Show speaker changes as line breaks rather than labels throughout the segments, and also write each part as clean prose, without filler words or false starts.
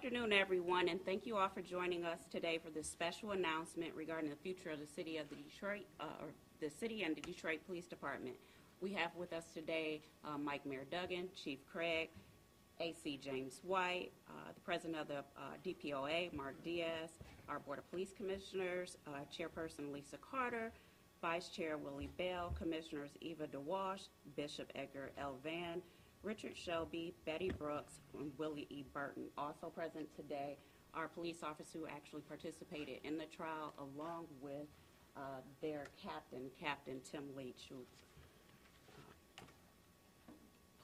Good afternoon, everyone, and thank you all for joining us today for this special announcement regarding the future of the city of Detroit, or the city and the Detroit Police Department. We have with us today Mike Mayor Duggan, Chief Craig, AC James White, the President of the DPOA, Mark Diaz, our Board of Police Commissioners, Chairperson Lisa Carter, Vice Chair Willie Bell, Commissioners Eva DeWalsh, Bishop Edgar L. Van, Richard Shelby, Betty Brooks, and Willie E. Burton. Also present today are police officers who actually participated in the trial, along with their captain, Captain Tim Leach.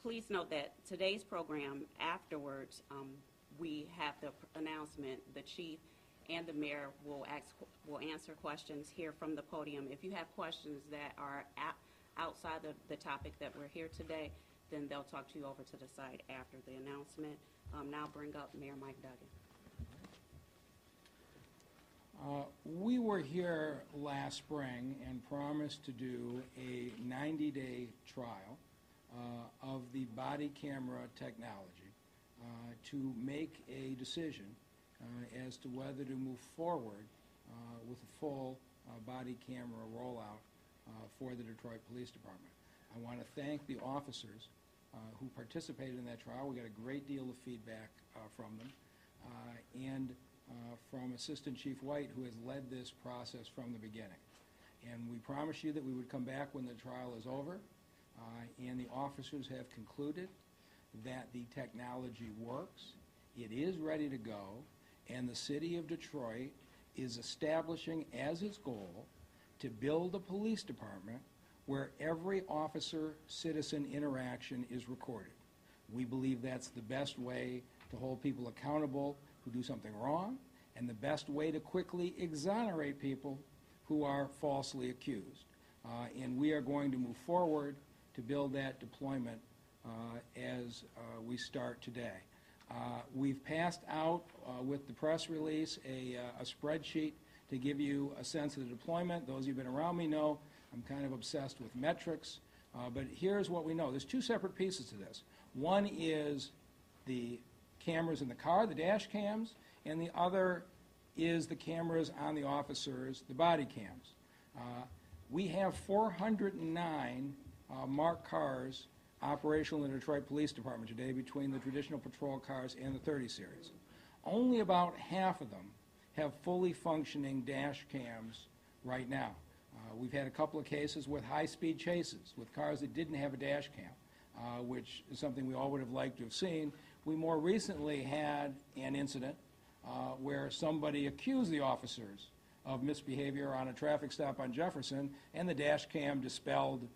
Please note that today's program, afterwards, we have the announcement. The chief and the mayor will answer questions here from the podium. If you have questions that are outside of the topic that we're here today, then they'll talk to you over to the side after the announcement. Now bring up Mayor Mike Duggan.
We were here last spring and promised to do a 90-day trial of the body camera technology to make a decision as to whether to move forward with a full body camera rollout for the Detroit Police Department. I want to thank the officers who participated in that trial. We got a great deal of feedback from them, and from Assistant Chief White, who has led this process from the beginning. And we promised you that we would come back when the trial is over, and the officers have concluded that the technology works, it is ready to go, and the city of Detroit is establishing as its goal to build a police department where every officer-citizen interaction is recorded. We believe that's the best way to hold people accountable who do something wrong, and the best way to quickly exonerate people who are falsely accused. And we are going to move forward to build that deployment as we start today. We've passed out with the press release a spreadsheet to give you a sense of the deployment. Those who've been around me know I'm kind of obsessed with metrics, but here's what we know. There's two separate pieces to this. One is the cameras in the car, the dash cams, and the other is the cameras on the officers, the body cams. We have 409 marked cars operational in the Detroit Police Department today between the traditional patrol cars and the 30 series. Only about half of them have fully functioning dash cams right now. We've had a couple of cases with high-speed chases with cars that didn't have a dash cam, which is something we all would have liked to have seen. We more recently had an incident where somebody accused the officers of misbehavior on a traffic stop on Jefferson, and the dash cam dispelled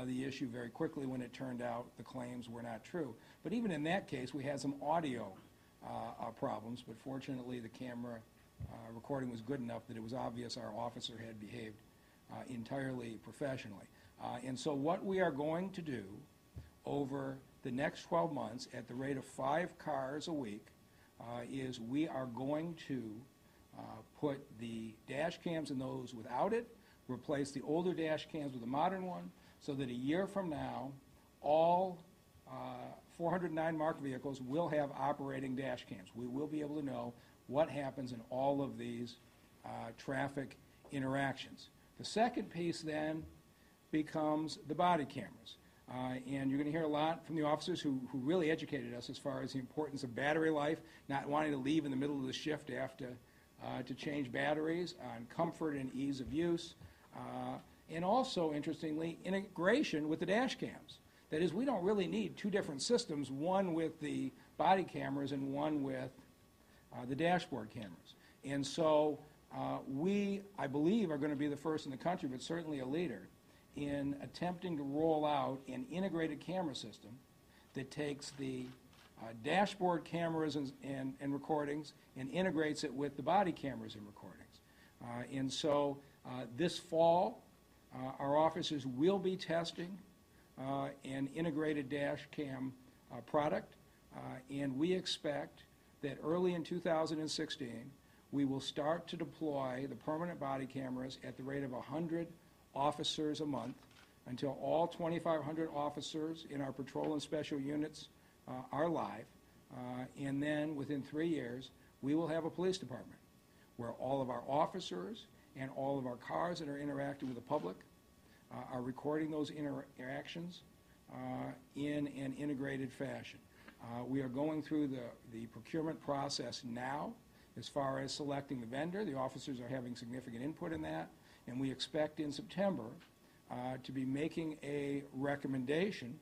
the issue very quickly when it turned out the claims were not true. But even in that case, we had some audio problems, but fortunately the camera recording was good enough that it was obvious our officer had behaved entirely professionally. And so what we are going to do over the next 12 months at the rate of 5 cars a week is we are going to put the dash cams in those without it, replace the older dash cams with a modern one, so that a year from now all 409 marked vehicles will have operating dash cams. We will be able to know what happens in all of these traffic interactions. The second piece then becomes the body cameras. And you're going to hear a lot from the officers who really educated us as far as the importance of battery life, not wanting to leave in the middle of the shift to change batteries, on comfort and ease of use, and also, interestingly, integration with the dash cams. That is, we don't really need two different systems, one with the body cameras and one with the dashboard cameras. And so we, I believe, are going to be the first in the country, but certainly a leader, in attempting to roll out an integrated camera system that takes the dashboard cameras and recordings and integrates it with the body cameras and recordings. And so this fall, our officers will be testing an integrated dash cam product, and we expect that early in 2016 we will start to deploy the permanent body cameras at the rate of 100 officers a month until all 2,500 officers in our patrol and special units are live. And then within 3 years, we will have a police department where all of our officers and all of our cars that are interacting with the public are recording those interactions in an integrated fashion. We are going through the procurement process now as far as selecting the vendor. The officers are having significant input in that, and we expect in September to be making a recommendation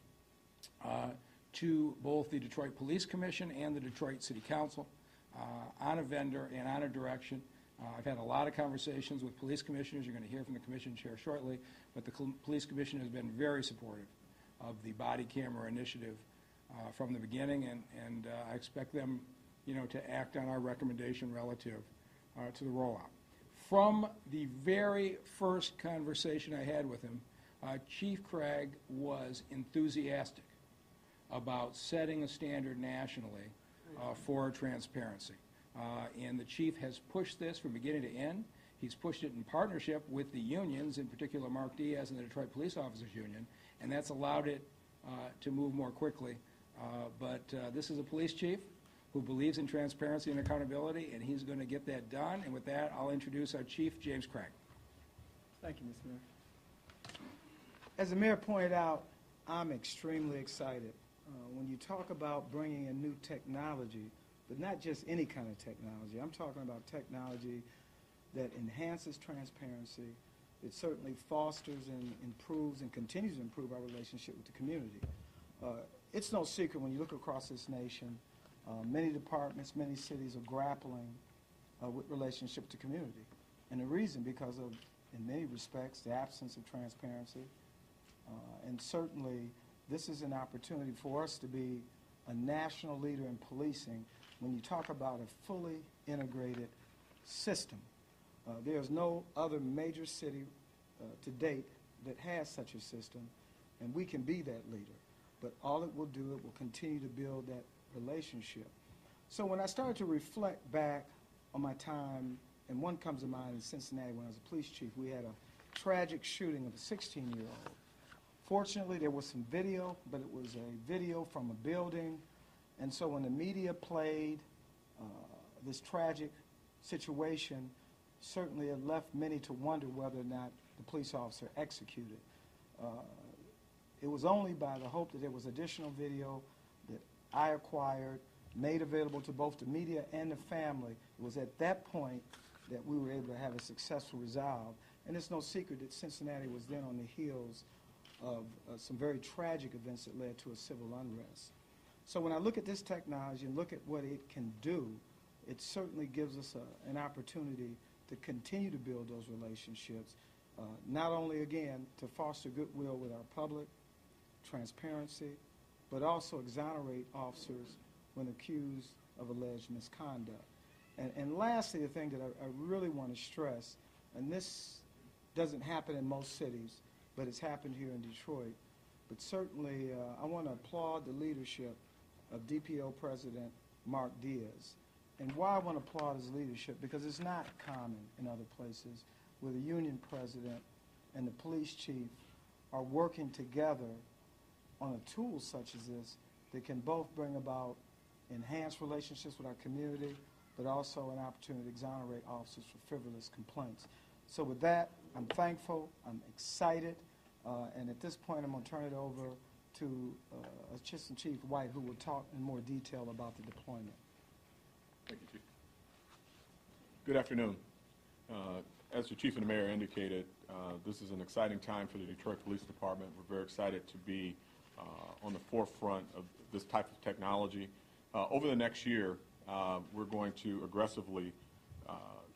to both the Detroit Police Commission and the Detroit City Council on a vendor and on a direction. I've had a lot of conversations with police commissioners. You're going to hear from the commission chair shortly, but the police commission has been very supportive of the body camera initiative from the beginning, and I expect them, to act on our recommendation relative to the rollout. From the very first conversation I had with him, Chief Craig was enthusiastic about setting a standard nationally for transparency. And the chief has pushed this from beginning to end. He's pushed it in partnership with the unions, in particular Mark Diaz and the Detroit Police Officers Union, and that's allowed it to move more quickly. But this is a police chief who believes in transparency and accountability, and he's going to get that done. And with that, I'll introduce our chief, James Craig.
Thank you, Mr. Mayor. As the mayor pointed out, I'm extremely excited. When you talk about bringing in new technology, but not just any kind of technology, I'm talking about technology that enhances transparency, it certainly fosters and improves and continues to improve our relationship with the community. It's no secret when you look across this nation, many departments, many cities are grappling with relationship with the community. And the reason, because of, in many respects, the absence of transparency. And certainly, this is an opportunity for us to be a national leader in policing when you talk about a fully integrated system. There's no other major city to date that has such a system, and we can be that leader. But all it will do, it will continue to build that relationship. So when I started to reflect back on my time, and one comes to mind in Cincinnati when I was a police chief, we had a tragic shooting of a 16-year-old. Fortunately, there was some video, but it was a video from a building. And so when the media played this tragic situation, certainly it left many to wonder whether or not the police officer executed. It was only by the hope that there was additional video that I acquired, made available to both the media and the family. It was at that point that we were able to have a successful resolve. And it's no secret that Cincinnati was then on the heels of some very tragic events that led to a civil unrest. So when I look at this technology and look at what it can do, it certainly gives us an opportunity to continue to build those relationships, not only, again, to foster goodwill with our public, transparency, but also exonerate officers when accused of alleged misconduct. And lastly, the thing that I really want to stress, and this doesn't happen in most cities, but it's happened here in Detroit, but certainly I want to applaud the leadership of DPO President Mark Diaz. And why I want to applaud his leadership, because it's not common in other places where the union president and the police chief are working together on a tool such as this that can both bring about enhanced relationships with our community, but also an opportunity to exonerate officers for frivolous complaints. So with that, I'm thankful, I'm excited, and at this point I'm going to turn it over to Assistant Chief White, who will talk in more detail about the deployment.
Thank you, Chief. Good afternoon. As the Chief and the Mayor indicated, this is an exciting time for the Detroit Police Department. We're very excited to be on the forefront of this type of technology. Over the next year, we're going to aggressively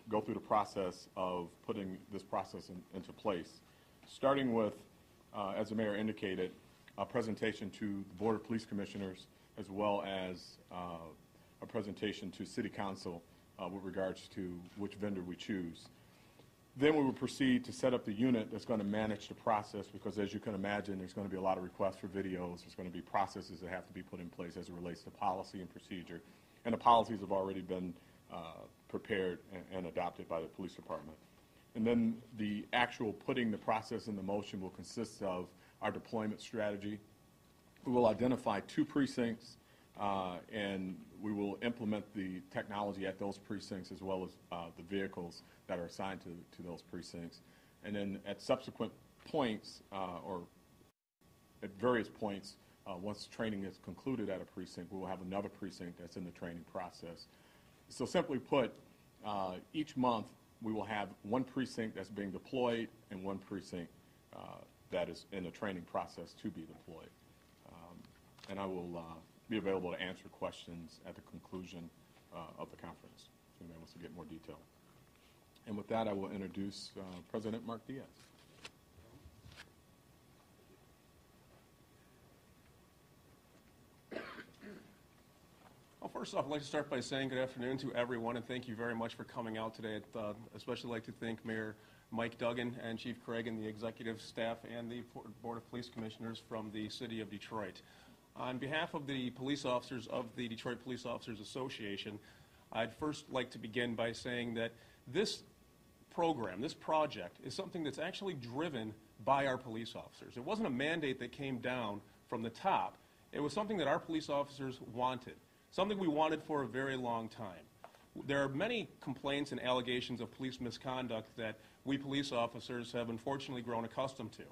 go through the process of putting this process into place, starting with, as the Mayor indicated, a presentation to the Board of Police Commissioners, as well as a presentation to City Council with regards to which vendor we choose. Then we will proceed to set up the unit that's going to manage the process, because as you can imagine, there's going to be a lot of requests for videos. There's going to be processes that have to be put in place as it relates to policy and procedure. And the policies have already been prepared and adopted by the police department. And then the actual putting the process into motion will consist of our deployment strategy. We will identify 2 precincts and we will implement the technology at those precincts as well as the vehicles that are assigned to those precincts. And then at subsequent points or at various points, once training is concluded at a precinct, we will have another precinct that's in the training process. So simply put, each month we will have one precinct that's being deployed and one precinct that is in the training process to be deployed. And I will be available to answer questions at the conclusion of the conference, if anyone wants to get more detail. And with that, I will introduce President Mark Diaz.
Well, first off, I'd like to start by saying good afternoon to everyone, and thank you very much for coming out today. I'd especially like to thank Mayor Mike Duggan and Chief Craig and the executive staff and the Board of Police Commissioners from the City of Detroit. On behalf of the police officers of the Detroit Police Officers Association, I'd first like to begin by saying that this program, this project, is something that's actually driven by our police officers. It wasn't a mandate that came down from the top. It was something that our police officers wanted, something we wanted for a very long time. There are many complaints and allegations of police misconduct that we police officers have unfortunately grown accustomed to.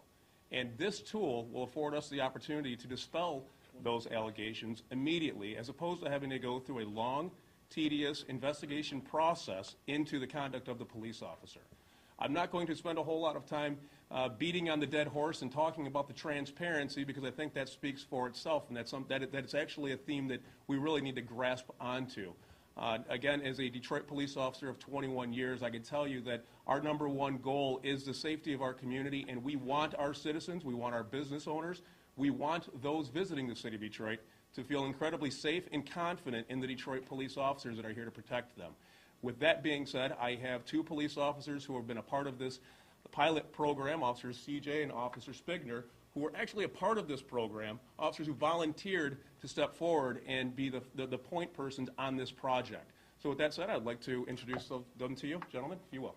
And this tool will afford us the opportunity to dispel those allegations immediately, as opposed to having to go through a long, tedious investigation process into the conduct of the police officer. I'm not going to spend a whole lot of time beating on the dead horse and talking about the transparency, because I think that speaks for itself, and that it's actually a theme that we really need to grasp onto. Again, as a Detroit police officer of 21 years, I can tell you that our number one goal is the safety of our community, and we want our citizens, we want our business owners, we want those visiting the city of Detroit to feel incredibly safe and confident in the Detroit police officers that are here to protect them. With that being said, I have two police officers who have been a part of this pilot program, Officer CJ and Officer Spigner, who were actually a part of this program, officers who volunteered to step forward and be the point persons on this project. So with that said, I'd like to introduce them to you, gentlemen, if you will.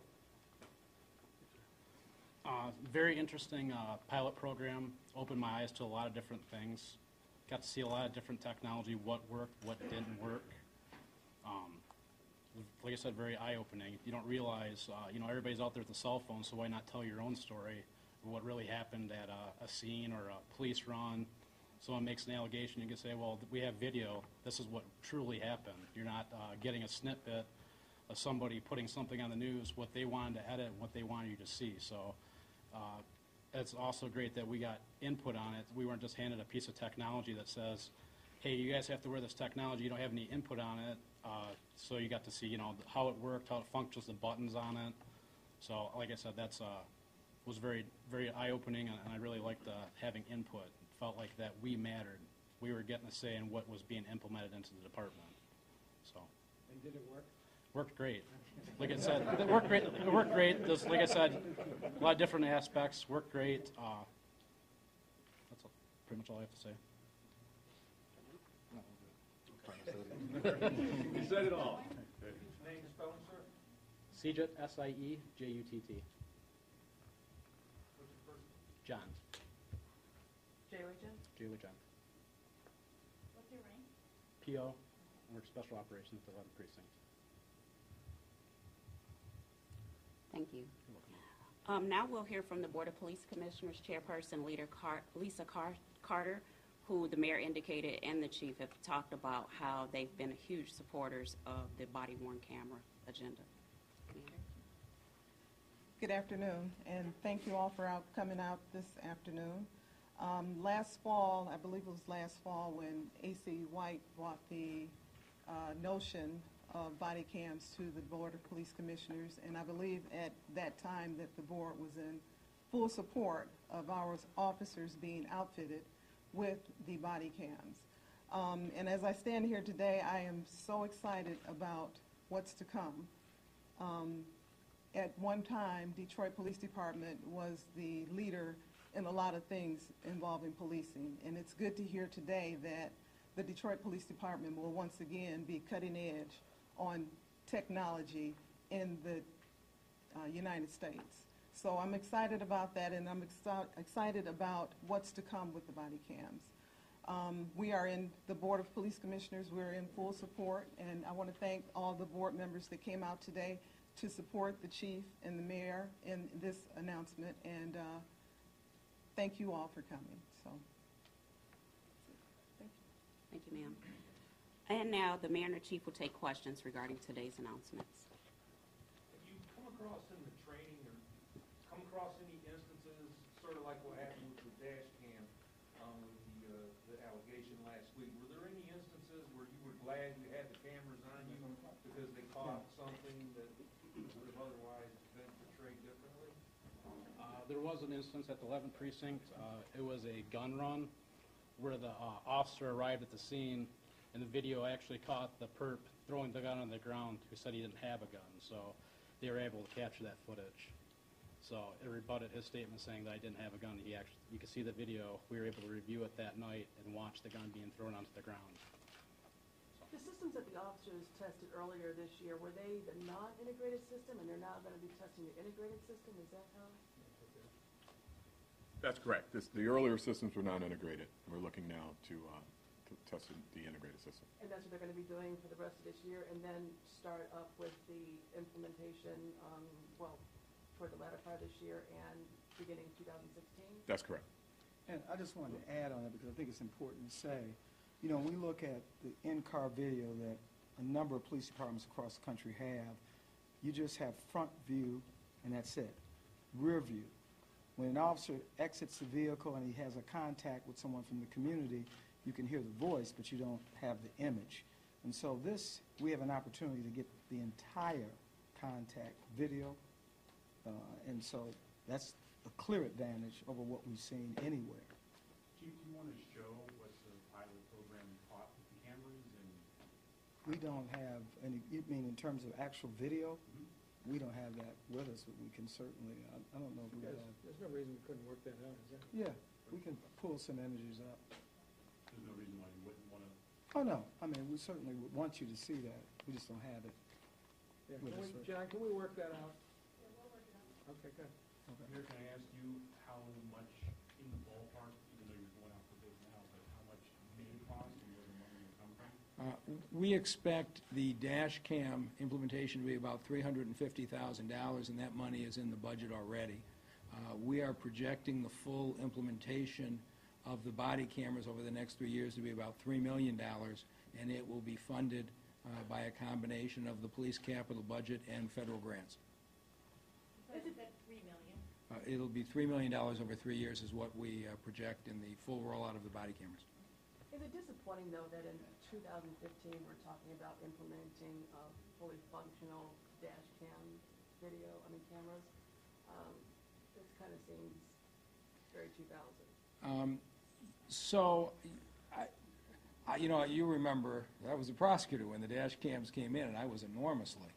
Very interesting pilot program, opened my eyes to a lot of different things. Got to see a lot of different technology, what worked, what didn't work. Like I said, very eye-opening. You don't realize, everybody's out there with a cell phone, so why not tell your own story of what really happened at a scene or a police run. Someone makes an allegation, you can say, well, we have video. This is what truly happened. You're not getting a snippet of somebody putting something on the news, what they wanted to edit, what they wanted you to see. So it's also great that we got input on it. We weren't just handed a piece of technology that says, hey, you guys have to wear this technology. You don't have any input on it. So you got to see, how it worked, how it functions, the buttons on it. So like I said, that's was very, very eye-opening, and I really liked having input. It felt like that we mattered. We were getting a say in what was being implemented into the department. So.
And did it work?
Worked great. Like I said, it worked great. It worked great. There's, like I said, a lot of different aspects. Worked great. That's pretty much all I have to say.
You said it all.
Name and spelling, sir?
Siejutt, S-I-E-J-U-T-T.
What's your first?
John.
J-Way John?
J-Way John.
What's your rank?
P.O. Works Special Operations at the 11th Precinct.
Thank you. Now we'll hear from the Board of Police Commissioners Chairperson Lisa Carter, who the mayor indicated and the chief have talked about how they've been huge supporters of the body-worn camera agenda.
Good afternoon, and thank you all for coming out this afternoon. Last fall, I believe it was last fall, when A.C. White brought the notion of body cams to the Board of Police Commissioners, and I believe at that time that the board was in full support of our officers being outfitted with the body cams. And as I stand here today, I am so excited about what's to come. At one time, Detroit Police Department was the leader in a lot of things involving policing, and it's good to hear today that the Detroit Police Department will once again be cutting edge on technology in the United States. So I'm excited about that, and I'm excited about what's to come with the body cams. We are in the Board of Police Commissioners. We're in full support, and I want to thank all the board members that came out today to support the chief and the mayor in this announcement, and thank you all for coming. So, thank you.
Thank you, ma'am. And now the mayor and the chief will take questions regarding today's announcements.
Have you come across in the training or come across any instances, sort of like what happened with the dash cam, with the allegation last week? Were there any instances where you were glad you had the cameras on you because they caught something that would have otherwise been portrayed differently?
There was an instance at the 11th precinct. It was a gun run where the officer arrived at the scene, and the video actually caught the perp throwing the gun on the ground who said he didn't have a gun. So they were able to capture that footage. So it rebutted his statement saying that I didn't have a gun. You could see the video. We were able to review it that night and watch the gun being thrown onto the ground.
The systems that the officers tested earlier this year, were they the non-integrated system, and they're now going to be testing the integrated system? Is that how?
That's correct. The earlier systems were not integrated. We're looking now to test the integrated system.
And that's what they're going to be doing for the rest of this year, and then start up with the implementation, toward the latter part of this year and beginning 2016?
That's correct.
And I just wanted to add on that because I think it's important to say, you know, when we look at the in-car video that a number of police departments across the country have, you just have front view and that's it. Rear view. When an officer exits the vehicle and he has a contact with someone from the community, you can hear the voice, but you don't have the image. And so we have an opportunity to get the entire contact video, and so that's a clear advantage over what we've seen anywhere.
Chief, do you want to show what the pilot program taught with the cameras? And
We don't have any, you mean in terms of actual video? We don't have that with us, but we can certainly, I don't know if we have.
There's no reason we couldn't work that out, is there?
Yeah, we can pull some images up.
there's no reason why you wouldn't want to.
Oh, no, I mean, we certainly would want you to see that. We just don't have it.
Yeah,
With us, right?
John, can we work that out? Okay, good.
Mayor, can I ask you how much in the ballpark, even though you're going out for bid now, but how much may cost and where the money will come from?
We expect the dash cam implementation to be about $350,000, and that money is in the budget already. We are projecting the full implementation of the body cameras over the next 3 years to be about $3 million, and it will be funded by a combination of the police capital budget and federal grants.
Is it that $3 million?
It'll be $3 million over 3 years is what we project in the full rollout of the body cameras.
Is it disappointing, though, that in 2015 we're talking about implementing fully functional dash cam cameras? This kind of seems very 2000.
So, you remember, I was a prosecutor when the dash cams came in, and I was enormously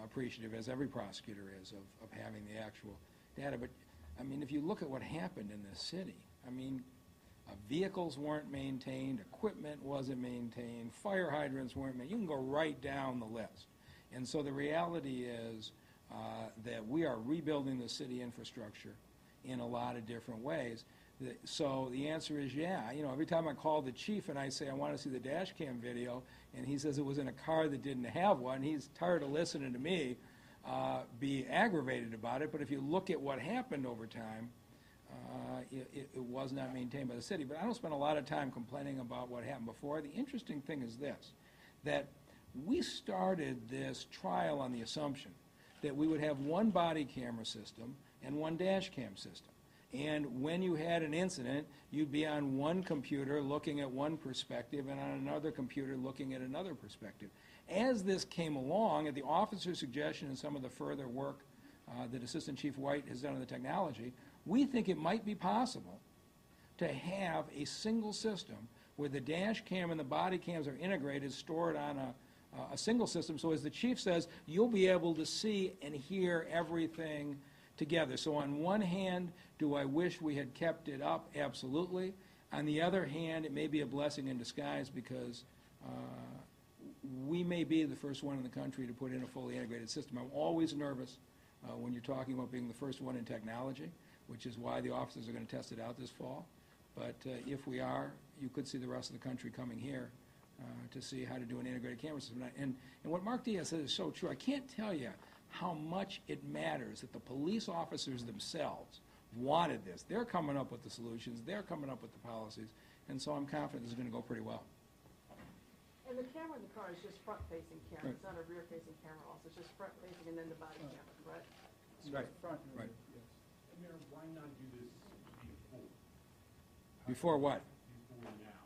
appreciative, as every prosecutor is, of having the actual data. But, I mean, if you look at what happened in this city, I mean, vehicles weren't maintained, equipment wasn't maintained, fire hydrants weren't maintained. You can go right down the list. And so the reality is that we are rebuilding the city infrastructure in a lot of different ways. So the answer is yeah. Every time I call the chief and I say I want to see the dash cam video, and he says it was in a car that didn't have one, he's tired of listening to me be aggravated about it. But if you look at what happened over time, it was not maintained by the city. But I don't spend a lot of time complaining about what happened before. The interesting thing is this, that we started this trial on the assumption that we would have one body camera system and one dash cam system. And when you had an incident, you'd be on one computer looking at one perspective and on another computer looking at another perspective. As this came along, at the officer's suggestion and some of the further work that Assistant Chief White has done on the technology, we think it might be possible to have a single system where the dash cam and the body cams are integrated, stored on a single system. So as the chief says, you'll be able to see and hear everything together. So on one hand, do I wish we had kept it up? Absolutely. On the other hand, it may be a blessing in disguise because we may be the first one in the country to put in a fully integrated system. I'm always nervous when you're talking about being the first one in technology, which is why the officers are going to test it out this fall. But if we are, you could see the rest of the country coming here to see how to do an integrated camera system. And what Mark Diaz said is so true. I can't tell you how much it matters that the police officers themselves wanted this. They're coming up with the solutions. They're coming up with the policies. And so I'm confident this is going to go pretty well.
And the camera in the car is just front-facing camera.
Right.
It's not a rear-facing camera also. It's just front-facing and then the body camera, correct?
Right.
Front and rear,
Right.
yes.
Mayor, why not do this before?
Before what?
Before now?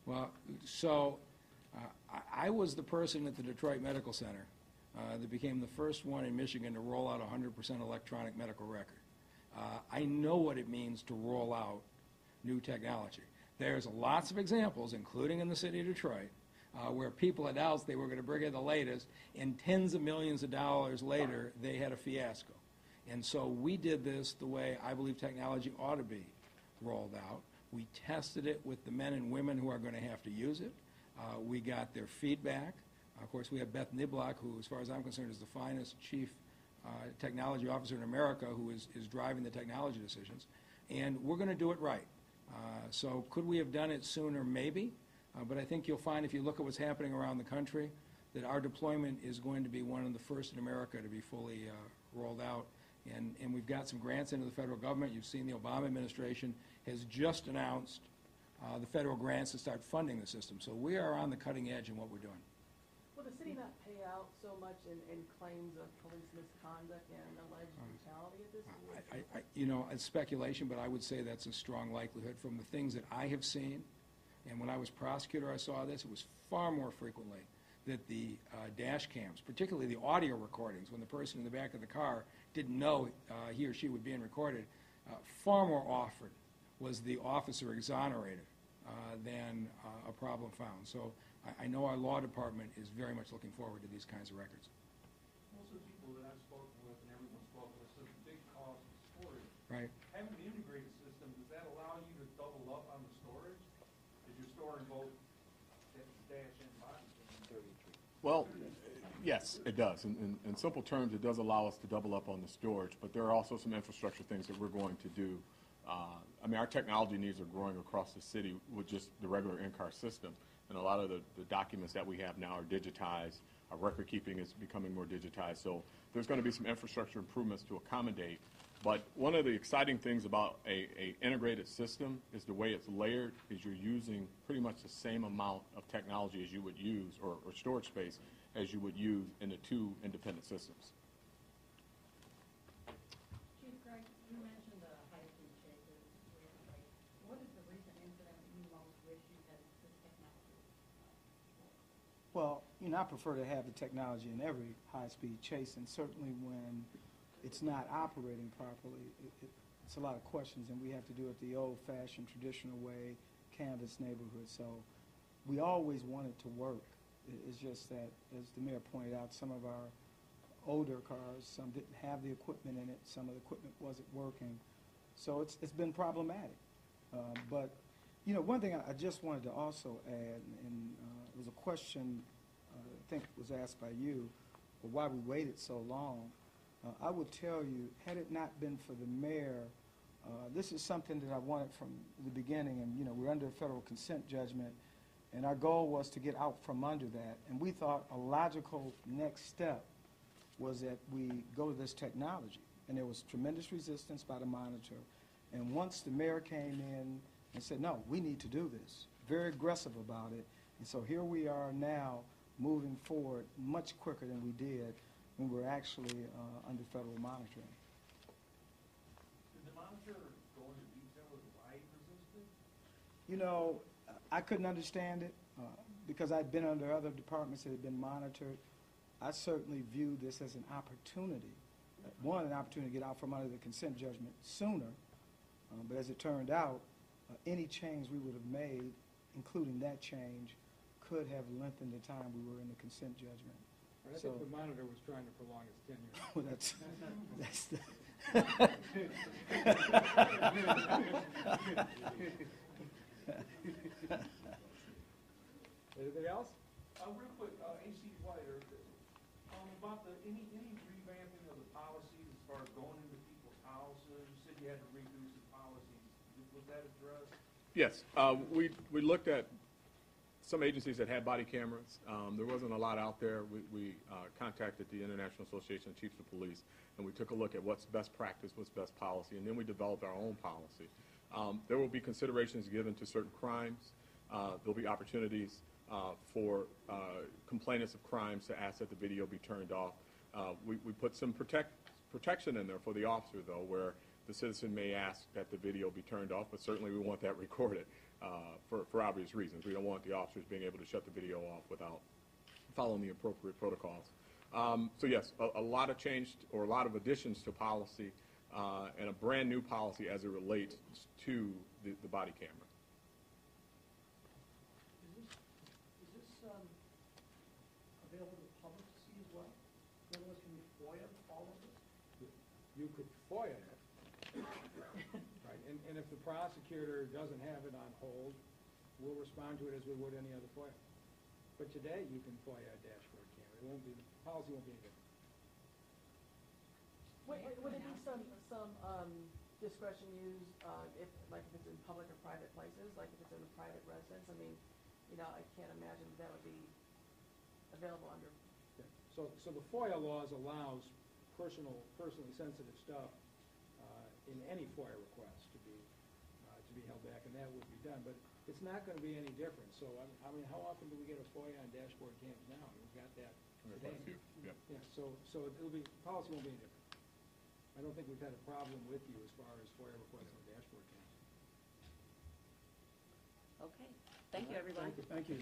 Well, so I was the person at the Detroit Medical Center that became the first one in Michigan to roll out 100% electronic medical record. I know what it means to roll out new technology. There's lots of examples, including in the city of Detroit, where people announced they were going to bring in the latest, and tens of millions of dollars later, they had a fiasco. And so we did this the way I believe technology ought to be rolled out. We tested it with the men and women who are going to have to use it. We got their feedback. Of course, we have Beth Niblock, who, as far as I'm concerned, is the finest chief technology officer in America, who is driving the technology decisions. And we're going to do it right. So could we have done it sooner? Maybe. But I think you'll find, if you look at what's happening around the country, that our deployment is going to be one of the first in America to be fully rolled out. And we've got some grants into the federal government. You've seen the Obama administration has just announced the federal grants to start funding the system. So we are on the cutting edge in what we're doing.
Will the city not pay out so much in claims of police misconduct and alleged brutality at this point?
You know, it's speculation, but I would say that's a strong likelihood from the things that I have seen. And when I was prosecutor, I saw this. It was far more frequently that the dash cams, particularly the audio recordings, when the person in the back of the car didn't know he or she was being recorded, far more often was the officer exonerated than a problem found. So I know our law department is very much looking forward to these kinds of records.
Most of the people that I've spoken with and everyone's spoken with said the big cost is storage.
Right.
Having an integrated system, does that allow you to double up on the storage? Because you're storing both dash and body cam?
Well, yes, it does. In simple terms, it does allow us to double up on the storage, but there are also some infrastructure things that we're going to do. I mean, our technology needs are growing across the city with just the regular in-car system, and a lot of the documents that we have now are digitized. Our record keeping is becoming more digitized, so there's going to be some infrastructure improvements to accommodate. But one of the exciting things about a integrated system is the way it's layered, is you're using pretty much the same amount of technology as you would use, or storage space, as you would use in the two independent systems.
Chief Craig, you mentioned the high-speed chases. What is the recent incident that you most wish you had this technology?
Well, you know, I prefer to have the technology in every high-speed chase, and certainly when it's not operating properly, it's a lot of questions, and we have to do it the old-fashioned, traditional way, canvas neighborhood. So we always want it to work. It's just that, as the mayor pointed out, some of our older cars, some didn't have the equipment in it, some of the equipment wasn't working. So it's been problematic. But, you know, one thing I just wanted to also add, and it was a question I think was asked by you, why we waited so long. I would tell you, had it not been for the mayor, this is something that I wanted from the beginning, and, you know, we're under a federal consent judgment, and our goal was to get out from under that. And we thought a logical next step was that we go to this technology. And there was tremendous resistance by the monitor. And once the mayor came in and said, no, we need to do this, very aggressive about it. And so here we are now moving forward much quicker than we did when we were actually under federal monitoring.
Did the monitor go into detail with why he resisted?
You know, I couldn't understand it because I'd been under other departments that had been monitored. I certainly viewed this as an opportunity. One, an opportunity to get out from under the consent judgment sooner. But as it turned out, any change we would have made, including that change, could have lengthened the time we were in the consent judgment.
I think the monitor was trying to prolong his tenure.
Well, that's the
Anything else?
Real quick, AC Whiter, about any revamping of the policies as far as going into people's houses. You said you had to redo some policies. Was that addressed?
Yes, we looked at some agencies that had body cameras. There wasn't a lot out there. We contacted the International Association of Chiefs of Police, and we took a look at what's best practice, what's best policy, and then we developed our own policy. There will be considerations given to certain crimes. There'll be opportunities for complainants of crimes to ask that the video be turned off. We put some protection in there for the officer, though, where the citizen may ask that the video be turned off, but certainly we want that recorded for obvious reasons. We don't want the officers being able to shut the video off without following the appropriate protocols. So yes, a lot of changed, or a lot of additions to policy, and a brand new policy as it relates to the body camera.
Is this available to the public to see as well? In other words, can we FOIA all of this?
You could FOIA it, right? And if the prosecutor doesn't have it on hold, we'll respond to it as we would any other FOIA. But today, you can FOIA a dashboard camera. It won't be, the policy won't be any different.
Would it be some discretion used, if it's in public or private places, like if it's in a private residence? I mean, I can't imagine that would be available under.
Yeah. So the FOIA laws allows personally sensitive stuff in any FOIA request to be held back, and that would be done. But it's not going to be any different. So I mean, how often do we get a FOIA on dashboard cams now? We've got that today.
Quite a few. Yeah.
Yeah. So policy won't be any different. I don't think we've had a problem with you as far as FOIA requests on dashboard cams.
Okay. Thank you, everyone.
Thank you.